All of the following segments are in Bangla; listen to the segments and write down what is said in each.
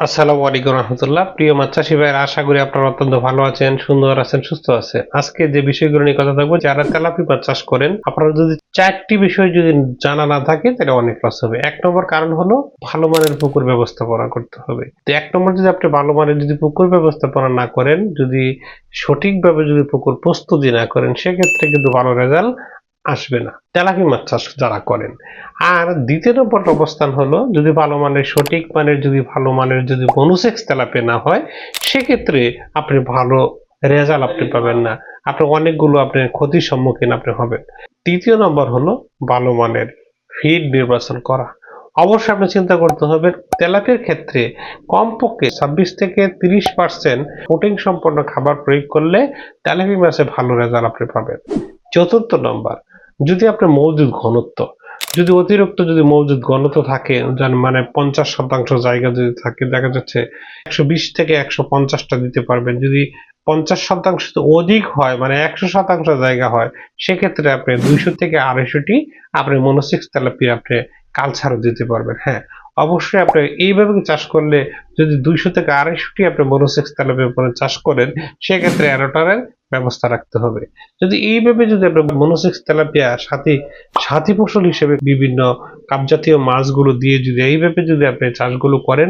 আসসালামু আলাইকুম রহমতুল্লাহ। প্রিয় মাছ চাষী ভাইয়েরা, আশা করি আপনারা অত্যন্ত ভালো আছেন, সুন্দর আছেন, সুস্থ আছেন। আজকে যে বিষয়গুলো নিয়ে কথা থাকবো, যারা তেলাপিয়া মাছ চাষ করেন, আপনারা যদি 4টি বিষয় যদি জানা না থাকে তাহলে অনেক লস হবে। 1 নম্বর কারণ হলো ভালো মানের পুকুর ব্যবস্থাপনা করতে হবে। তো 1 নম্বর, যদি আপনি ভালো মানের যদি পুকুর ব্যবস্থাপনা না করেন, যদি সঠিকভাবে যদি পুকুর প্রস্তুতি না করেন, সেক্ষেত্রে কিন্তু ভালো রেজাল্ট আসবে না তেলাপিয়া মাছ চাষ যারা করেন। আর দ্বিতীয় নম্বর অবস্থান হলো, যদি ভালো মানের সঠিক মানের যদি ভালো মানের যদি মনোসেক্স তেলাপিয়া না হয়, সেক্ষেত্রে আপনি ভালো রেজাল্ট আপনি পাবেন না। আপনি অনেকগুলো আপনি ক্ষতির সম্মুখীন আপনি হবেন। তৃতীয় নম্বর হলো ভালো মানের ফিড নির্বাচন করা। অবশ্যই আপনি চিন্তা করতে হবে, তেলাপিয়ার ক্ষেত্রে কমপক্ষে 26 থেকে 30% প্রোটিন সম্পন্ন খাবার প্রয়োগ করলে তেলাপিয়া মাছে ভালো রেজাল্ট আপনি পাবেন। চতুর্থ নম্বর, যদি আপনার মৌজুদ ঘনত্ব যদি অতিরিক্ত যদি মৌজুদ ঘনত্ব থাকে, মানে 50% জায়গা যদি থাকে, দেখা যাচ্ছে 120 থেকে 150টা দিতে পারবেন। যদি 50% অধিক হয়, মানে 100% জায়গা হয়, সেক্ষেত্রে আপনি 200 থেকে 250টি আপনি মনোসেক্স তেলাপিয়া আপনি কালচারও দিতে পারবেন। হ্যাঁ, অবশ্যই আপনি এইভাবে চাষ করলে, যদি 200 থেকে 250টি আপনি মনোসেক্স তেলাপিয়া উপরে চাষ করেন, সেক্ষেত্রে অ্যারোটারের ব্যবস্থা রাখতে হবে। যদি এইভাবে যদি আপনি মনোসেক্স তেলাপিয়া সাথী ফসল হিসেবে বিভিন্ন কাপজাতীয় মাছগুলো দিয়ে যদি এইভাবে যদি আপনি চাষগুলো করেন,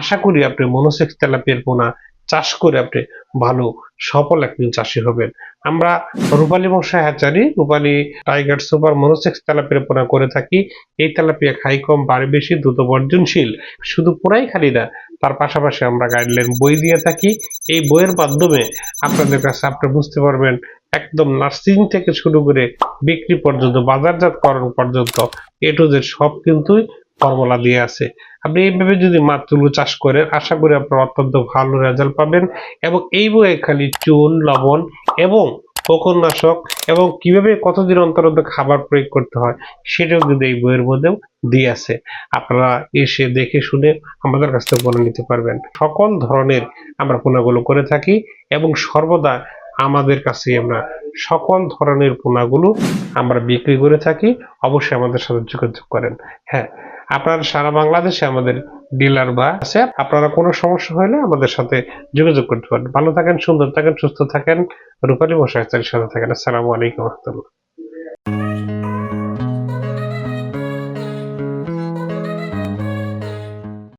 আশা করি আপনি মনোসেক্স তেলাপিয়ার পোনা চাষ করে আপনি ভালো সফল একজন চাষী হবেন। আমরা রূপালী মশা হ্যাচারি, রূপালী টাইগার সুপার মনোসেক্স তেলাপিয়ার পোনা করে থাকি। এই তেলাপিয়া খাই কম বাড়ি বেশি, দ্রুত বর্জনশীল। শুধু পোনাই খালি না, তার পাশাপাশি আমরা গাইডলাইন বই দিয়ে থাকি। এই বইয়ের মাধ্যমে আপনাদের কাছে আপনি বুঝতে পারবেন, একদম নার্সিং থেকে শুরু করে বিক্রি পর্যন্ত, বাজারজাতকরণ পর্যন্ত এ টু জেড সব কিন্তু ফর্মুলা দিয়ে আছে। আপনি এইভাবে যদি মাছগুলো চাষ করেন, আশা করি আপনারা অত্যন্ত ভালো রেজাল্ট পাবেন। এবং এই বইয়ে খালি চুন, লবণ এবং পোকানাশক এবং কিভাবে কতদিন অন্তর অন্তর খাবার প্রয়োগ করতে হয়, সেটাও কিন্তু এই বইয়ের মধ্যেও দিয়ে আছে। আপনারা এসে দেখে শুনে আমাদের কাছ থেকে পণ্য নিতে পারবেন। সকল ধরনের আমরা পণ্যগুলো করে থাকি এবং সর্বদা আমাদের কাছে আমরা সকল ধরনের পোনাগুলো আমরা বিক্রি করে থাকি। অবশ্যই আমাদের সাথে যোগাযোগ করেন। হ্যাঁ, আপনারা সারা বাংলাদেশে আমাদের ডিলার বা আছে, আপনারা কোনো সমস্যা হলে আমাদের সাথে যোগাযোগ করতে পারেন। ভালো থাকেন, সুন্দর থাকেন, সুস্থ থাকেন, রূপালী মশাইয়ের সাথে থাকেন। আসসালামু আলাইকুম রহমতুল্লাহ।